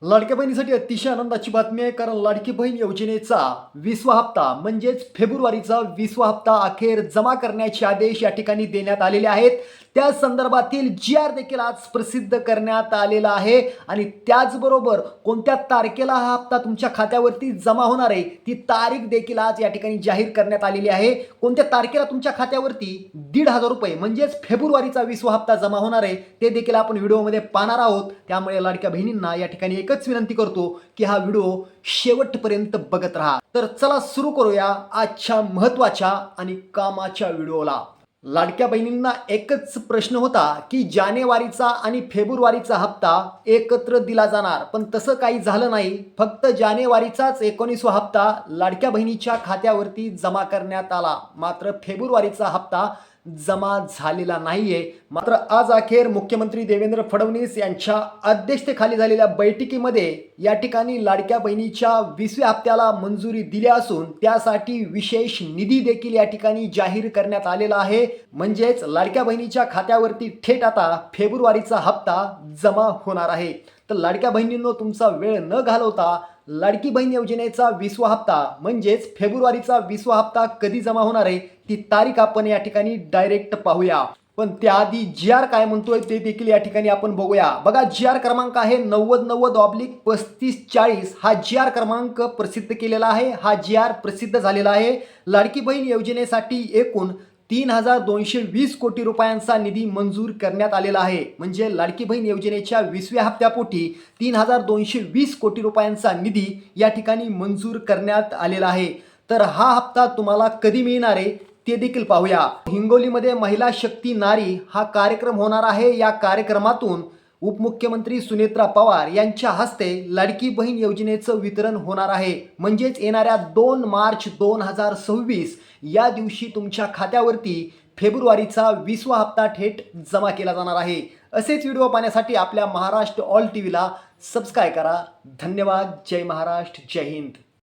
लाडक्या बहिणीसाठी अतिशय आनंदाची बातमी आहे, कारण लाडकी बहीण योजनेचा 20वा हप्ता म्हणजेच फेब्रुवारीचा 20वा हप्ता अखेर जमा करण्याचे आदेश या ठिकाणी देण्यात आलेले आहेत। त्या संदर्भातील जी.आर देखील आज प्रसिद्ध करण्यात आलेला आहे आणि त्याचबरोबर कोणत्या तारखेला हा हप्ता तुमच्या खात्यावरती जमा होणार आहे ती तारीख देखील आज या ठिकाणी जाहीर करण्यात आलेली आहे। कोणत्या तारखेला तुमच्या खात्यावरती 1,500 रुपये म्हणजेच फेब्रुवारीचा 20वा हप्ता जमा होणार आहे ते देखील आपण व्हिडिओमध्ये पाहणार आहोत। त्यामुळे लाडक्या बहिणींना या ठिकाणी एकच विनंती करतो की हा व्हिडिओ शेवटपर्यंत बघत राहा। तर चला सुरू करूया आजच्या महत्त्वाच्या आणि कामाच्या व्हिडिओला। लाडक्या बहिणींना एकच प्रश्न होता की जानेवारीचा आणि फेब्रुवारीचा हप्ता एकत्र दिला जाणार, पण तसं काही झालं नाही। फक्त जानेवारीचाच 19वा हप्ता लाडक्या बहिणीच्या खात्यावरती जमा करण्यात आला, मात्र फेब्रुवारीचा हप्ता जमा झालेला नाहीये। मात्र आज अखेर मुख्यमंत्री देवेंद्र फडणवीस यांच्या अध्यक्षतेखाली झालेल्या बैठकीमध्ये या ठिकाणी लाडक्या बहिणीच्या 20व्या हप्त्याला मंजुरी दिली असून त्यासाठी विशेष निधी देखील या ठिकाणी जाहीर करण्यात आलेला आहे। म्हणजेच लाडक्या बहिणीच्या खात्यावरती थेट आता फेब्रुवारीचा हप्ता जमा होणार आहे। तर लाडक्या बहिणींनो, तुमचा वेळ न घालवता लाडकी बहीण योजनेचा 20वा हप्ता म्हणजेच फेब्रुवारीचा 20वा हप्ता कधी जमा होणार आहे ती तारीख आपण या ठिकाणी डायरेक्ट पाहूया। पण त्याआधी जी.आर काय म्हणतोय ते देखील या ठिकाणी आपण बघूया। बघा, जी.आर क्रमांक आहे 9090/3540 हा जी.आर क्रमांक प्रसिद्ध केलेला आहे। हा जी.आर प्रसिद्ध झालेला आहे। लाडकी बहीण योजनेसाठी एकूण 3,220 कोटी रुपयांचा निधी मंजूर करण्यात आलेला आहे। म्हणजे लाडकी बहीण योजनेच्या 20व्या हप्त्यापोटी 3,220 कोटी रुपयांचा निधी या ठिकाणी मंजूर करण्यात आलेला आहे। तर हा हप्ता तुम्हाला कधी मिळणार आहे ते देखील पाहूया। हिंगोलीमध्ये महिला शक्ती नारी हा कार्यक्रम होणार आहे। या कार्यक्रमातून उपमुख्यमंत्री सुनेत्रा पवार यांच्या हस्ते लाडकी बहीण योजनेचं वितरण होणार आहे। म्हणजेच येणाऱ्या 2 मार्च 2026 या दिवशी तुमच्या खात्यावरती फेब्रुवारीचा 20वा हप्ता थेट जमा केला जाणार आहे। असेच व्हिडिओ पाहण्यासाठी आपल्या महाराष्ट्र ऑल टीव्हीला सबस्क्राईब करा। धन्यवाद। जय महाराष्ट्र, जय हिंद।